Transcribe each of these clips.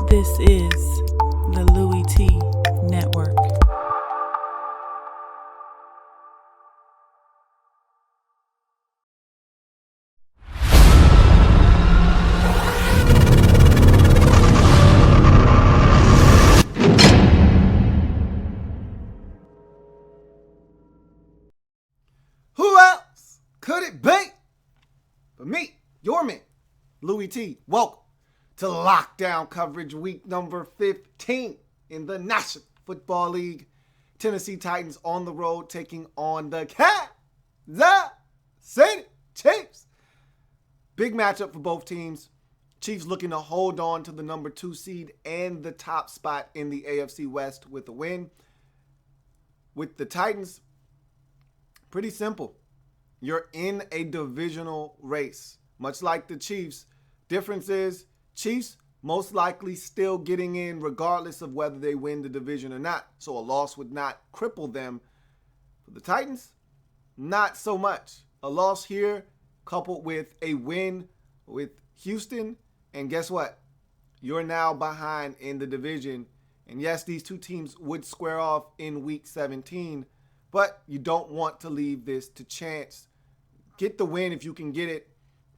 This is the Louie Tee Network. Who else could it be but me, your man, Louie Tee? Welcome to Lockdown Coverage Week number 15 in the National Football League. Tennessee Titans on the road taking on the Kansas City Chiefs. Big matchup for both teams. Chiefs looking to hold on to the number 2 seed and the top spot in the AFC West with a win. With the Titans, pretty simple. You're in a divisional race. Much like the Chiefs, difference is Chiefs most likely still getting in regardless of whether they win the division or not. So a loss would not cripple them. For the Titans, not so much. A loss here coupled with a win with Houston. And guess what? You're now behind in the division. And yes, these two teams would square off in week 17. But you don't want to leave this to chance. Get the win if you can get it.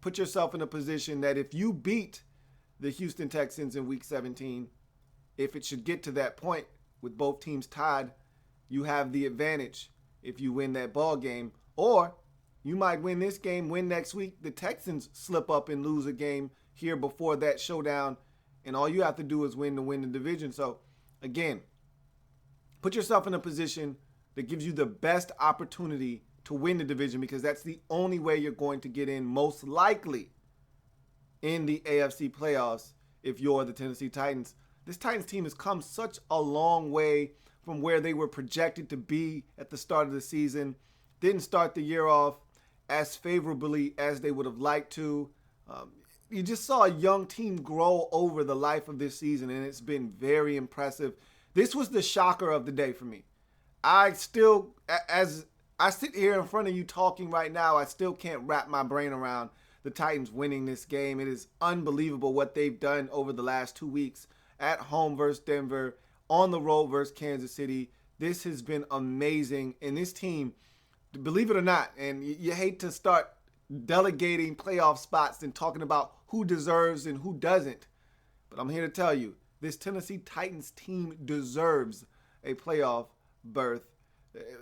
Put yourself in a position that if you beat the Houston Texans in week 17, if it should get to that point with both teams tied, you have the advantage if you win that ball game. Or you might win this game, win next week. The Texans slip up and lose a game here before that showdown, and all you have to do is win to win the division. So, again, put yourself in a position that gives you the best opportunity to win the division, because that's the only way you're going to get in most likely in the AFC playoffs if you're the Tennessee Titans. This Titans team has come such a long way from where they were projected to be at the start of the season. Didn't start the year off as favorably as they would have liked to. You just saw a young team grow over the life of this season, and it's been very impressive. This was the shocker of the day for me. I still, as I sit here in front of you talking right now, I still can't wrap my brain around the Titans winning this game. It is unbelievable what they've done over the last 2 weeks. At home versus Denver, on the road versus Kansas City. This has been amazing. And this team, believe it or not, and you hate to start delegating playoff spots and talking about who deserves and who doesn't, but I'm here to tell you, this Tennessee Titans team deserves a playoff berth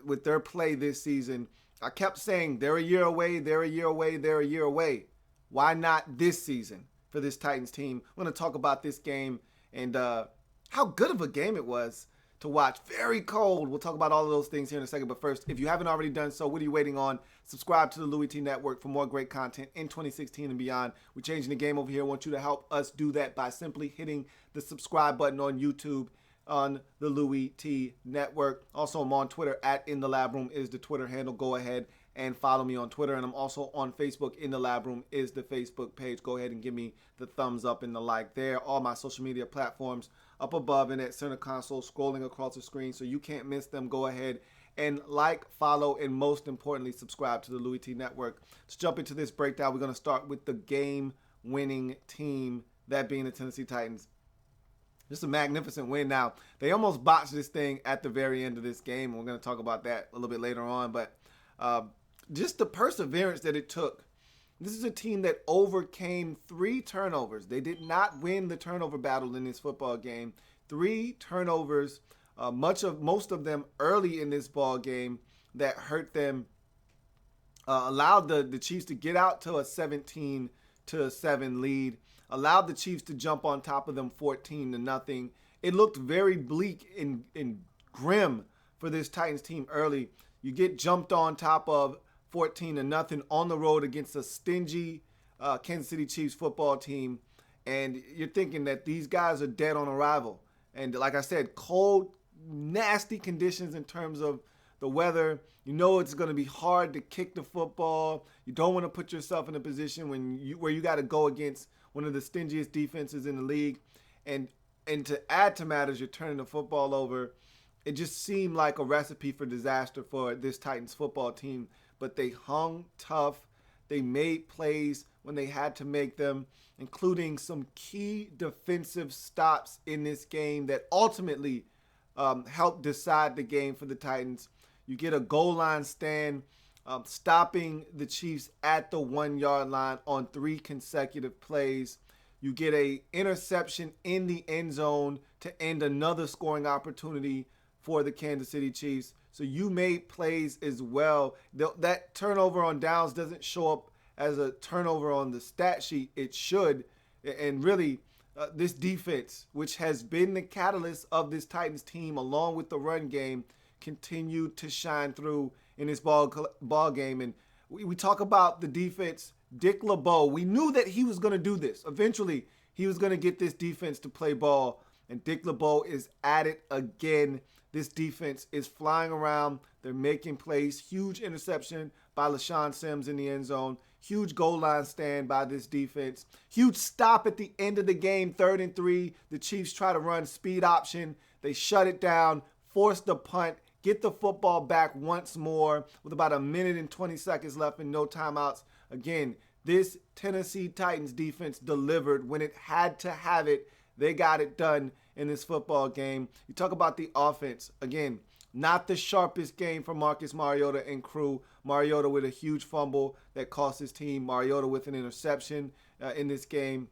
with their play this season. I kept saying they're a year away, they're a year away, they're a year away. Why not this season for this Titans team? I'm going to talk about this game and how good of a game it was to watch. Very cold. We'll talk about all of those things here in a second. But first, if you haven't already done so, what are you waiting on? Subscribe to the Louie Tee Network for more great content in 2016 and beyond. We're changing the game over here. I want you to help us do that by simply hitting the subscribe button on YouTube on the Louie Tee Network. Also, I'm on Twitter at In The Lab Room is the Twitter handle. Go ahead and follow me on Twitter. And I'm also on Facebook. In The Lab Room is the Facebook page. Go ahead and give me the thumbs up and the like there. All my social media platforms up above in that center console scrolling across the screen so you can't miss them. Go ahead and like, follow, and most importantly, subscribe to the Louie Tee Network. Let's jump into this breakdown. We're going to start with the game-winning team, that being the Tennessee Titans. Just a magnificent win. Now, they almost botched this thing at the very end of this game. We're going to talk about that a little bit later on. But just the perseverance that it took. This is a team that overcame 3 turnovers. They did not win the turnover battle in this football game. 3 turnovers, most of them early in this ball game that hurt them. Allowed the Chiefs to get out to a 17-7 lead. Allowed the Chiefs to jump on top of them 14-0. It looked very bleak and grim for this Titans team early. You get jumped on top of 14-0 on the road against a stingy Kansas City Chiefs football team, and you're thinking that these guys are dead on arrival. And like I said, cold, nasty conditions in terms of the weather. You know it's going to be hard to kick the football. You don't want to put yourself in a position where you got to go against one of the stingiest defenses in the league. And to add to matters, you're turning the football over. It just seemed like a recipe for disaster for this Titans football team. But they hung tough. They made plays when they had to make them, including some key defensive stops in this game that ultimately helped decide the game for the Titans. You get a goal line stand, stopping the Chiefs at the 1 yard line on 3 consecutive plays. You get a interception in the end zone to end another scoring opportunity for the Kansas City Chiefs. So you made plays as well. That turnover on downs doesn't show up as a turnover on the stat sheet. It should. And really, this defense, which has been the catalyst of this Titans team along with the run game, continued to shine through in this ball game. And we talk about the defense. Dick LeBeau, we knew that he was going to do this. Eventually, he was going to get this defense to play ball. And Dick LeBeau is at it again. This defense is flying around. They're making plays. Huge interception by LaShawn Sims in the end zone. Huge goal line stand by this defense. Huge stop at the end of the game, 3rd and 3. The Chiefs try to run speed option. They shut it down, force the punt, get the football back once more with about 1 minute and 20 seconds left and no timeouts. Again, this Tennessee Titans defense delivered when it had to have it. They got it done in this football game. You talk about the offense. Again, not the sharpest game for Marcus Mariota and crew. Mariota with a huge fumble that cost his team. Mariota with an interception in this game.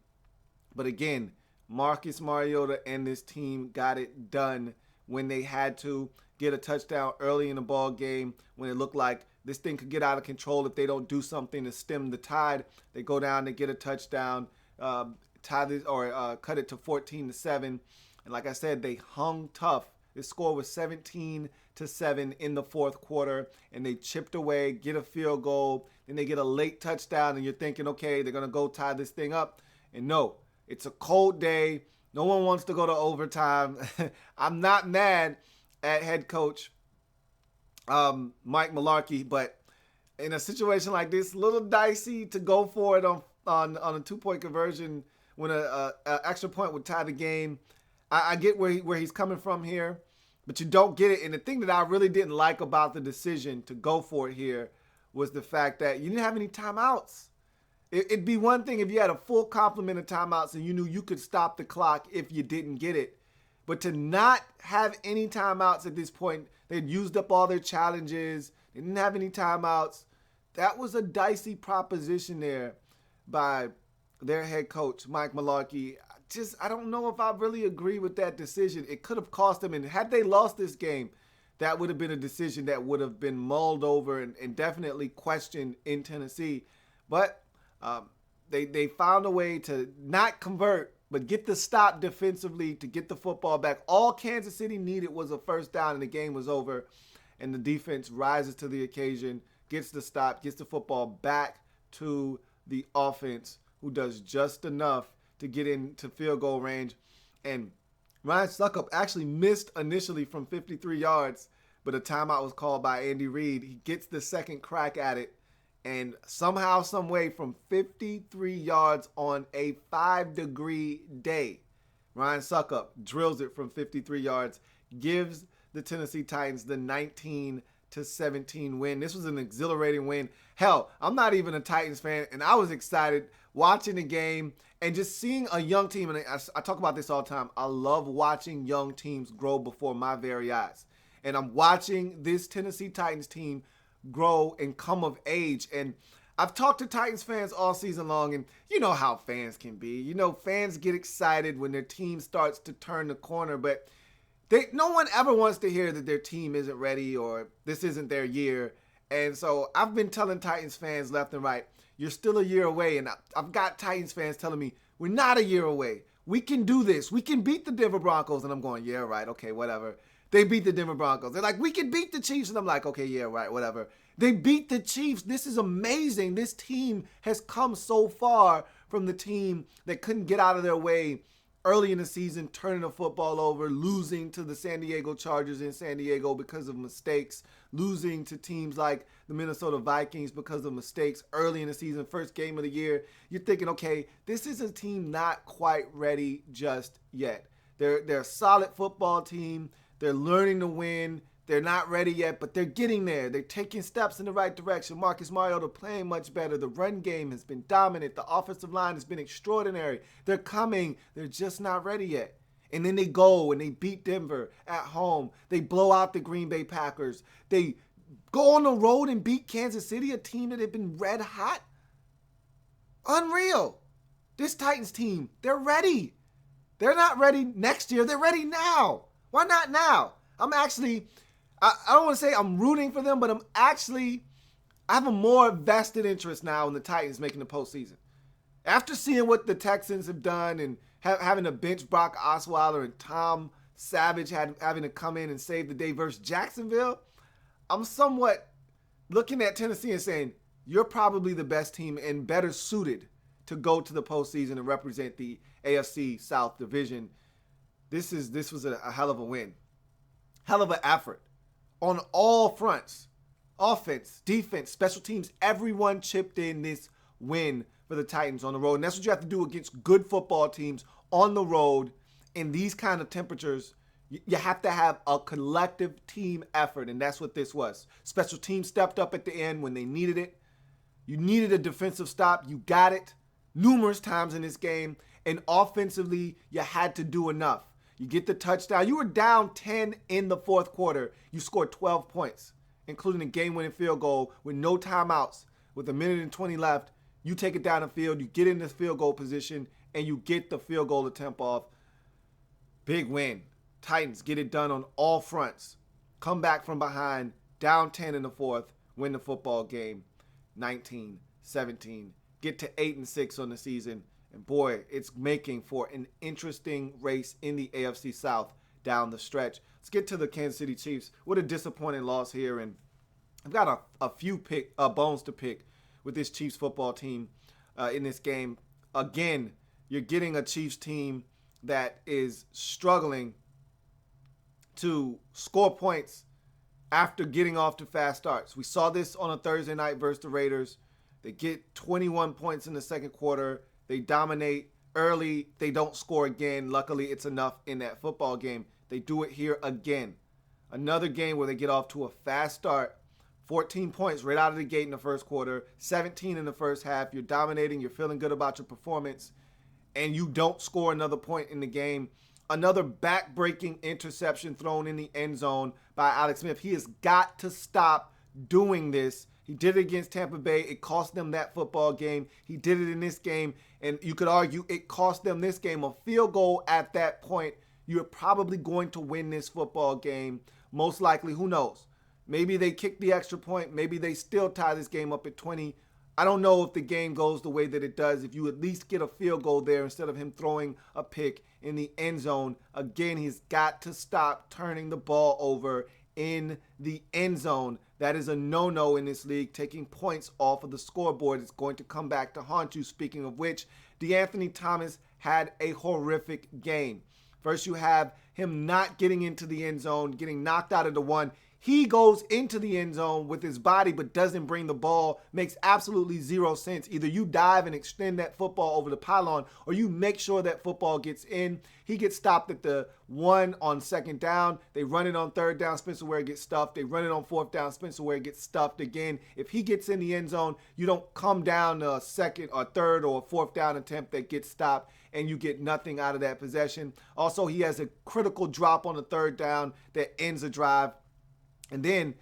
But again, Marcus Mariota and this team got it done when they had to. Get a touchdown early in the ball game when it looked like this thing could get out of control if they don't do something to stem the tide. They go down, they get a touchdown, tie this or cut it to 14-7. And like I said, they hung tough. This score was 17-7 in the fourth quarter, and they chipped away, get a field goal, then they get a late touchdown, and you're thinking, okay, they're gonna go tie this thing up. And no, it's a cold day. No one wants to go to overtime. I'm not mad at head coach Mike Mularkey, but in a situation like this, a little dicey to go for it on a 2-point conversion when a extra point would tie the game. I get where he's coming from here, but you don't get it. And the thing that I really didn't like about the decision to go for it here was the fact that you didn't have any timeouts. It'd be one thing if you had a full complement of timeouts and you knew you could stop the clock if you didn't get it. But to not have any timeouts at this point, they'd used up all their challenges. They didn't have any timeouts. That was a dicey proposition there by their head coach, Mike Mularkey. I don't know if I really agree with that decision. It could have cost them. And had they lost this game, that would have been a decision that would have been mulled over and definitely questioned in Tennessee. But they found a way to not convert, but get the stop defensively to get the football back. All Kansas City needed was a first down and the game was over. And the defense rises to the occasion, gets the stop, gets the football back to the offense, who does just enough to get into field goal range. And Ryan Succop actually missed initially from 53 yards, but a timeout was called by Andy Reid. He gets the second crack at it. And somehow, some way, from 53 yards on a 5-degree day, Ryan Succop drills it from 53 yards, gives the Tennessee Titans the 19-17 win. This was an exhilarating win. Hell, I'm not even a Titans fan, and I was excited watching the game and just seeing a young team. And I talk about this all the time. I love watching young teams grow before my very eyes. And I'm watching this Tennessee Titans team grow and come of age. And I've talked to Titans fans all season long, and you know how fans can be. You know, fans get excited when their team starts to turn the corner, but no one ever wants to hear that their team isn't ready or this isn't their year. And so I've been telling Titans fans left and right, you're still a year away. And I've got Titans fans telling me, we're not a year away. We can do this. We can beat the Denver Broncos. And I'm going, yeah, right. Okay, whatever. They beat the Denver Broncos. They're like, we can beat the Chiefs. And I'm like, okay, yeah, right, whatever. They beat the Chiefs. This is amazing. This team has come so far from the team that couldn't get out of their way early in the season, turning the football over, losing to the San Diego Chargers in San Diego because of mistakes, losing to teams like the Minnesota Vikings because of mistakes early in the season, first game of the year. You're thinking, okay, this is a team not quite ready just yet. They're a solid football team. They're learning to win. They're not ready yet, but they're getting there. They're taking steps in the right direction. Marcus Mariota playing much better. The run game has been dominant. The offensive line has been extraordinary. They're coming. They're just not ready yet. And then they go and they beat Denver at home. They blow out the Green Bay Packers. They go on the road and beat Kansas City, a team that had been red hot. Unreal. This Titans team, they're ready. They're not ready next year. They're ready now. Why not now? I don't want to say I'm rooting for them, but I have a more vested interest now in the Titans making the postseason. After seeing what the Texans have done and having to bench Brock Osweiler and Tom Savage having to come in and save the day versus Jacksonville, I'm somewhat looking at Tennessee and saying, you're probably the best team and better suited to go to the postseason and represent the AFC South Division. This was a hell of a win. Hell of an effort on all fronts. Offense, defense, special teams, everyone chipped in this win for the Titans on the road. And that's what you have to do against good football teams on the road in these kind of temperatures. You have to have a collective team effort, and that's what this was. Special teams stepped up at the end when they needed it. You needed a defensive stop. You got it numerous times in this game. And offensively, you had to do enough. You get the touchdown. You were down 10 in the fourth quarter. You scored 12 points, including a game-winning field goal with no timeouts. With 1:20 left, you take it down the field. You get in this field goal position, and you get the field goal attempt off. Big win. Titans get it done on all fronts. Come back from behind, down 10 in the fourth, win the football game, 19-17. Get to 8-6 on the season. And boy, it's making for an interesting race in the AFC South down the stretch. Let's get to the Kansas City Chiefs. What a disappointing loss here. And I've got a few bones to pick with this Chiefs football team in this game. Again, you're getting a Chiefs team that is struggling to score points after getting off to fast starts. We saw this on a Thursday night versus the Raiders. They get 21 points in the second quarter. They dominate early. They don't score again. Luckily, it's enough in that football game. They do it here again. Another game where they get off to a fast start. 14 points right out of the gate in the first quarter. 17 in the first half. You're dominating. You're feeling good about your performance. And you don't score another point in the game. Another back-breaking interception thrown in the end zone by Alex Smith. He has got to stop doing this. He did it against Tampa Bay. It cost them that football game. He did it in this game. And you could argue it cost them this game. A field goal at that point, you're probably going to win this football game. Most likely, who knows? Maybe they kick the extra point. Maybe they still tie this game up at 20. I don't know if the game goes the way that it does. If you at least get a field goal there instead of him throwing a pick in the end zone. Again, he's got to stop turning the ball over in the end zone. That is a no-no in this league. Taking points off of the scoreboard is going to come back to haunt you. Speaking of which, DeAnthony Thomas had a horrific game. First, you have him not getting into the end zone, getting knocked out of the one. He goes into the end zone with his body but doesn't bring the ball. Makes absolutely zero sense. Either you dive and extend that football over the pylon or you make sure that football gets in. He gets stopped at the one on second down. They run it on third down. Spencer Ware gets stuffed. They run it on fourth down. Spencer Ware gets stuffed again. If he gets in the end zone, you don't come down to a second or third or fourth down attempt that gets stopped and you get nothing out of that possession. Also, he has a critical drop on the third down that ends a drive. And then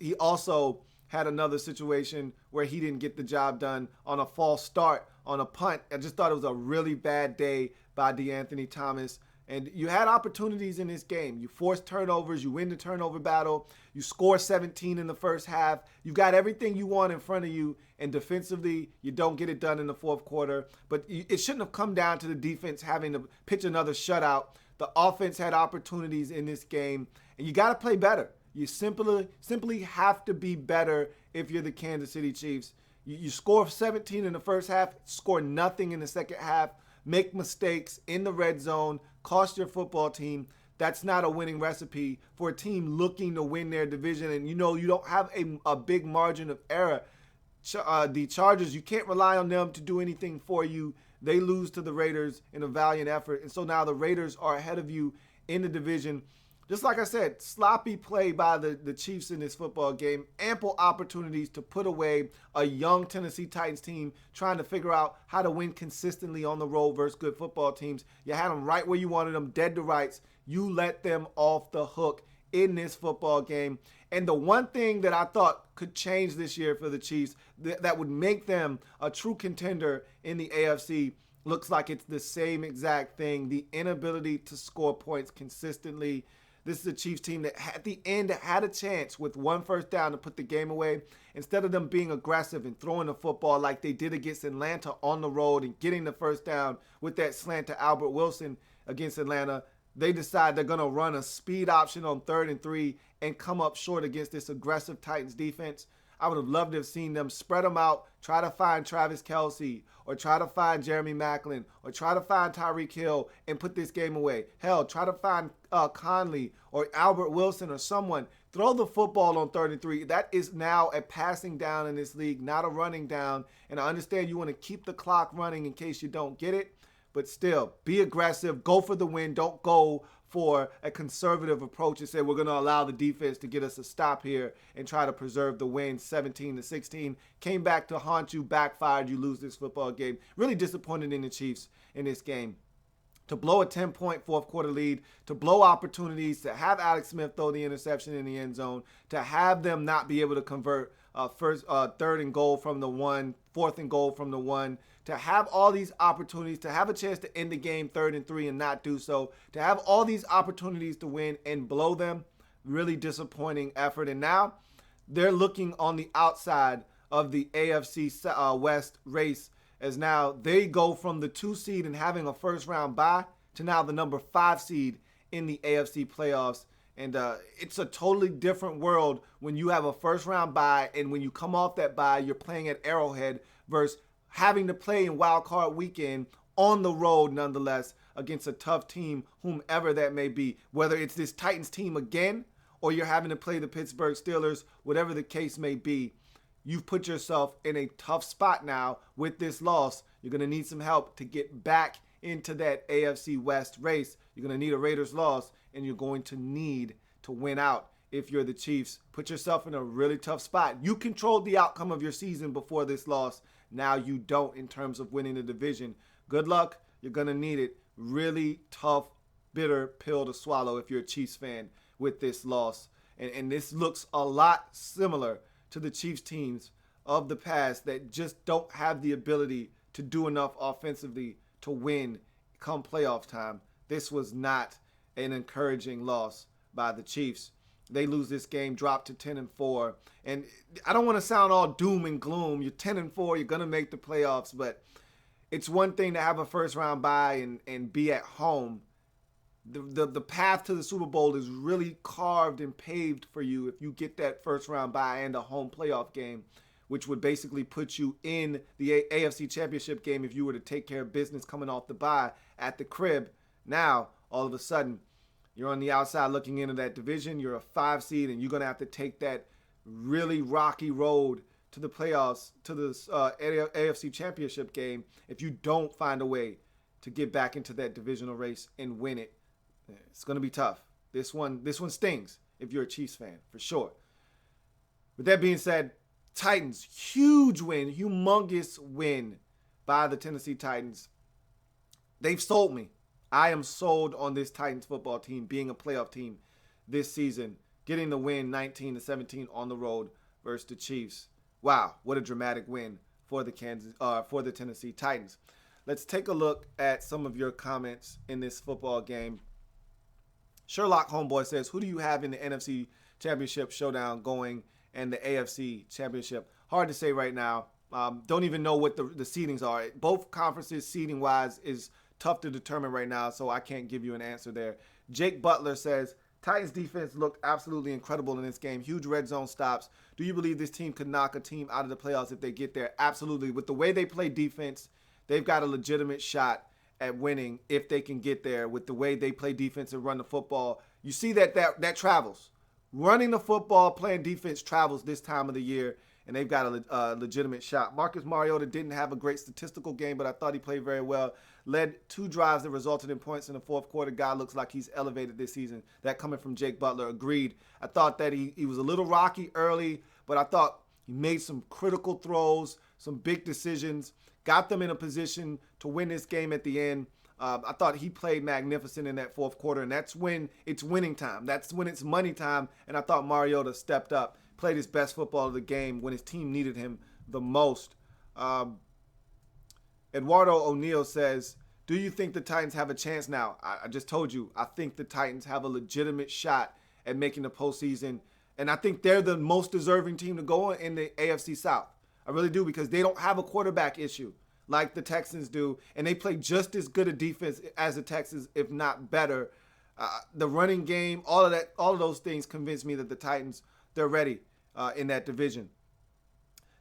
he also had another situation where he didn't get the job done on a false start on a punt. I just thought it was a really bad day by DeAnthony Thomas. And you had opportunities in this game. You forced turnovers. You win the turnover battle. You score 17 in the first half. You've got everything you want in front of you. And defensively, you don't get it done in the fourth quarter. But it shouldn't have come down to the defense having to pitch another shutout. The offense had opportunities in this game. And you got to play better. You simply have to be better if you're the Kansas City Chiefs. You score 17 in the first half, score nothing in the second half, make mistakes in the red zone, cost your football team. That's not a winning recipe for a team looking to win their division. And you don't have a big margin of error. The Chargers, you can't rely on them to do anything for you. They lose to the Raiders in a valiant effort. And so now the Raiders are ahead of you in the division. just like I said, sloppy play by the Chiefs in this football game. Ample opportunities to put away a young Tennessee Titans team trying to figure out how to win consistently on the road versus good football teams. You had them right where you wanted them, dead to rights. You let them off the hook in this football game. And the one thing that I thought could change this year for the Chiefs that would make them a true contender in the AFC looks like it's the same exact thing. The inability to score points consistently. This is a Chiefs team that at the end had a chance with one first down to put the game away. Instead of them being aggressive and throwing the football like they did against Atlanta on the road and getting the first down with that slant to Albert Wilson against Atlanta, they decide they're going to run a speed option on 3rd and 3 and come up short against this aggressive Titans defense. I would have loved to have seen them spread them out, try to find Travis Kelce, or try to find Jeremy Maclin, or try to find Tyreek Hill and put this game away. Hell, try to find Conley or Albert Wilson or someone. Throw the football on 3rd and 3. That is now a passing down in this league, not a running down. And I understand you want to keep the clock running in case you don't get it. But still, be aggressive, go for the win. Don't go for a conservative approach and say we're going to allow the defense to get us a stop here and try to preserve the win 17-16. Came back to haunt you, backfired, you lose this football game. Really disappointed in the Chiefs in this game. To blow a 10-point fourth quarter lead, to blow opportunities, to have Alex Smith throw the interception in the end zone, to have them not be able to convert third and goal from the 1, fourth and goal from the 1, to have all these opportunities, to have a chance to end the game 3rd and 3 and not do so, to have all these opportunities to win and blow them, really disappointing effort. And now they're looking on the outside of the AFC West race as now they go from the 2 seed and having a first round bye to now the number 5 seed in the AFC playoffs. And it's a totally different world when you have a first round bye and when you come off that bye, you're playing at Arrowhead versus having to play in wild card weekend on the road nonetheless against a tough team, whomever that may be, whether it's this Titans team again or you're having to play the Pittsburgh Steelers, whatever the case may be. You've put yourself in a tough spot now with this loss. You're going to need some help to get back into that AFC West race. You're going to need a Raiders loss, and you're going to need to win out if you're the Chiefs. Put yourself in a really tough spot. You controlled the outcome of your season before this loss. Now you don't in terms of winning the division. Good luck. You're going to need it. Really tough, bitter pill to swallow if you're a Chiefs fan with this loss. And this looks a lot similar to the Chiefs teams of the past that just don't have the ability to do enough offensively to win come playoff time. This was not an encouraging loss by the Chiefs. They lose this game, drop to 10-4. And I don't want to sound all doom and gloom. You're 10-4, you're going to make the playoffs, but it's one thing to have a first round bye and be at home. The path to the Super Bowl is really carved and paved for you if you get that first round bye and a home playoff game, which would basically put you in the AFC Championship game if you were to take care of business coming off the bye at the crib. Now, all of a sudden, you're on the outside looking into that division. You're a 5 seed, and you're going to have to take that really rocky road to the playoffs, to the AFC Championship game if you don't find a way to get back into that divisional race and win it. It's going to be tough. This one stings if you're a Chiefs fan, for sure. With that being said, Titans, huge win, humongous win by the Tennessee Titans. They've sold me. I am sold on this Titans football team being a playoff team this season, getting the win 19-17 on the road versus the Chiefs. Wow, what a dramatic win for the Tennessee Titans. Let's take a look at some of your comments in this football game. Sherlock Homeboy says, who do you have in the NFC Championship showdown going and the AFC Championship? Hard to say right now. Don't even know what the seedings are. Both conferences seeding-wise is tough to determine right now, so I can't give you an answer there. Jake Butler says, Titans defense looked absolutely incredible in this game. Huge red zone stops. Do you believe this team could knock a team out of the playoffs if they get there? Absolutely. With the way they play defense, they've got a legitimate shot at winning if they can get there. With the way they play defense and run the football, you see that travels. Running the football, playing defense travels this time of the year, and they've got a legitimate shot. Marcus Mariota didn't have a great statistical game, but I thought he played very well. led 2 drives that resulted in points in the fourth quarter. Guy looks like he's elevated this season. That coming from Jake Butler. Agreed. I thought that he was a little rocky early, but I thought he made some critical throws, some big decisions, got them in a position to win this game at the end. I thought he played magnificent in that fourth quarter, and that's when it's winning time. That's when it's money time, and I thought Mariota stepped up, played his best football of the game when his team needed him the most. Eduardo O'Neill says, do you think the Titans have a chance now? I just told you, I think the Titans have a legitimate shot at making the postseason, and I think they're the most deserving team to go in the AFC South. I really do, because they don't have a quarterback issue like the Texans do, and they play just as good a defense as the Texans, if not better. The running game, all of those things convince me that the Titans, they're ready in that division.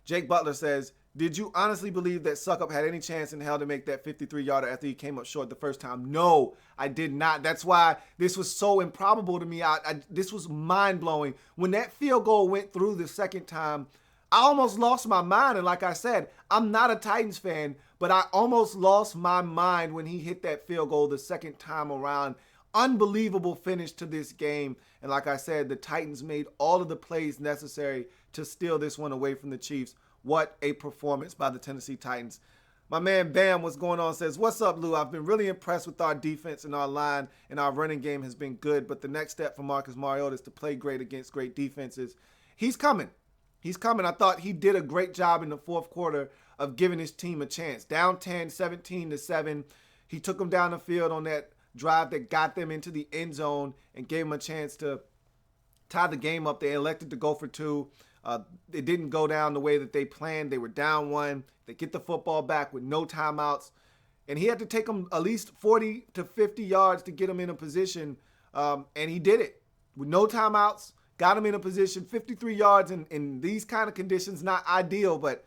Jake Butler says, did you honestly believe that Suckup had any chance in hell to make that 53-yarder after he came up short the first time? No, I did not. That's why this was so improbable to me. This was mind-blowing. When that field goal went through the second time, I almost lost my mind. And like I said, I'm not a Titans fan, but I almost lost my mind when he hit that field goal the second time around. Unbelievable finish to this game. And like I said, the Titans made all of the plays necessary to steal this one away from the Chiefs. What a performance by the Tennessee Titans. My man Bam, what's going on, says, what's up, Lou? I've been really impressed with our defense and our line, and our running game has been good, but the next step for Marcus Mariota is to play great against great defenses. He's coming. He's coming. I thought he did a great job in the fourth quarter of giving his team a chance. Down 10, 17-7. He took them down the field on that drive that got them into the end zone and gave them a chance to tie the game up. They elected to go for 2. It didn't go down the way that they planned. They were down 1. They get the football back with no timeouts. And he had to take them at least 40 to 50 yards to get them in a position. And he did it with no timeouts. Got him in a position, 53 yards in these kind of conditions, not ideal, but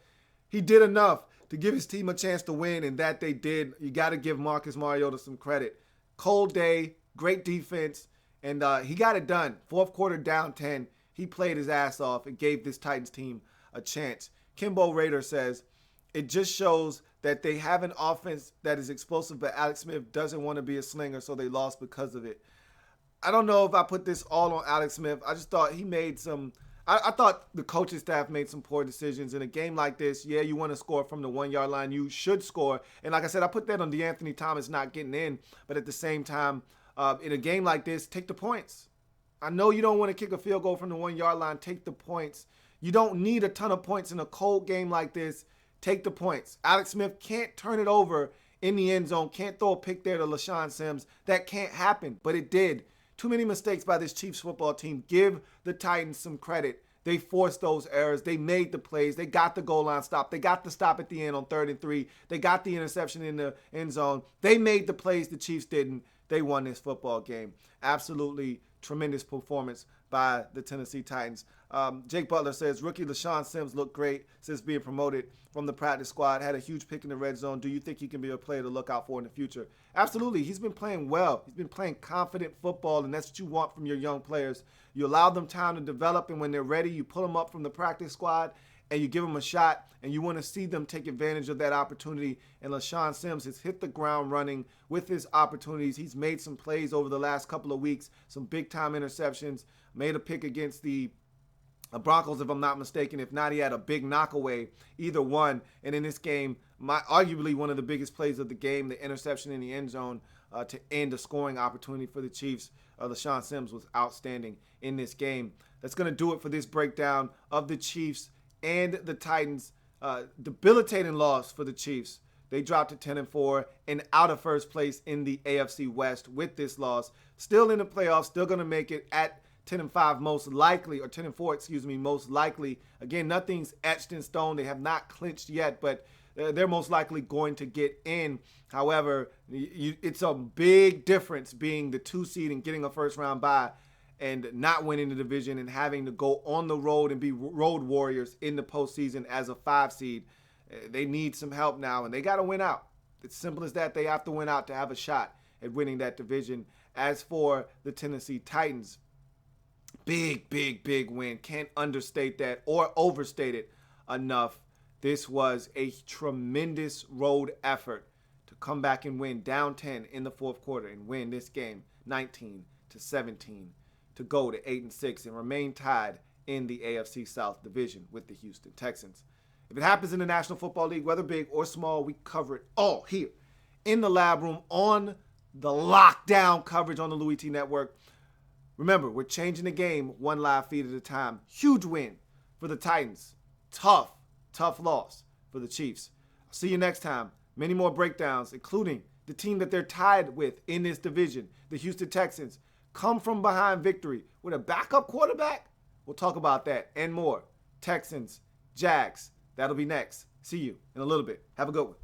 he did enough to give his team a chance to win, and that they did. You got to give Marcus Mariota some credit. Cold day, great defense, and he got it done. Fourth quarter down 10. He played his ass off and gave this Titans team a chance. Kimbo Raider says, it just shows that they have an offense that is explosive, but Alex Smith doesn't want to be a slinger, so they lost because of it. I don't know if I put this all on Alex Smith. I just thought he made some – I thought the coaching staff made some poor decisions. In a game like this, yeah, you want to score from the 1-yard line. You should score. And like I said, I put that on DeAnthony Thomas not getting in. But at the same time, in a game like this, take the points. I know you don't want to kick a field goal from the 1-yard line. Take the points. You don't need a ton of points in a cold game like this. Take the points. Alex Smith can't turn it over in the end zone. Can't throw a pick there to LaShawn Sims. That can't happen, but it did. Too many mistakes by this Chiefs football team. Give the Titans some credit. They forced those errors. They made the plays. They got the goal line stop. They got the stop at the end on 3rd and 3. They got the interception in the end zone. They made the plays the Chiefs didn't. They won this football game. Absolutely tremendous performance by the Tennessee Titans. Jake Butler says, rookie LaShawn Sims looked great since being promoted from the practice squad. Had a huge pick in the red zone. Do you think he can be a player to look out for in the future? Absolutely. He's been playing well. He's been playing confident football, and that's what you want from your young players. You allow them time to develop, and when they're ready, you pull them up from the practice squad, and you give them a shot, and you want to see them take advantage of that opportunity. And LaShawn Sims has hit the ground running with his opportunities. He's made some plays over the last couple of weeks, some big-time interceptions, made a pick against the Broncos, if I'm not mistaken. If not, he had a big knockaway, either one. And in this game, arguably one of the biggest plays of the game, the interception in the end zone to end a scoring opportunity for the Chiefs. LaShawn Sims was outstanding in this game. That's going to do it for this breakdown of the Chiefs and the Titans. Debilitating loss for the Chiefs. They dropped to 10-4 and out of first place in the AFC West with this loss. Still in the playoffs, still going to make it at 10-5 most likely, or 10-4, most likely. Again, nothing's etched in stone. They have not clinched yet, but they're most likely going to get in. However, it's a big difference being the 2 seed and getting a first-round bye and not winning the division and having to go on the road and be road warriors in the postseason as a 5 seed. They need some help now, and they got to win out. It's simple as that. They have to win out to have a shot at winning that division. As for the Tennessee Titans, big win. Can't understate that or overstate it enough. This was a tremendous road effort to come back and win down 10 in the fourth quarter and win this game 19-17 to go to 8-6 and remain tied in the AFC South division with the Houston Texans. If it happens in the National Football League, whether big or small, we cover it all here in the Lab Room on the lockdown coverage on the Louie Tee Network. Remember, we're changing the game one live feed at a time. Huge win for the Titans. Tough loss for the Chiefs. I'll see you next time. Many more breakdowns, including the team that they're tied with in this division, the Houston Texans, come from behind victory with a backup quarterback. We'll talk about that and more. Texans, Jags, that'll be next. See you in a little bit. Have a good one.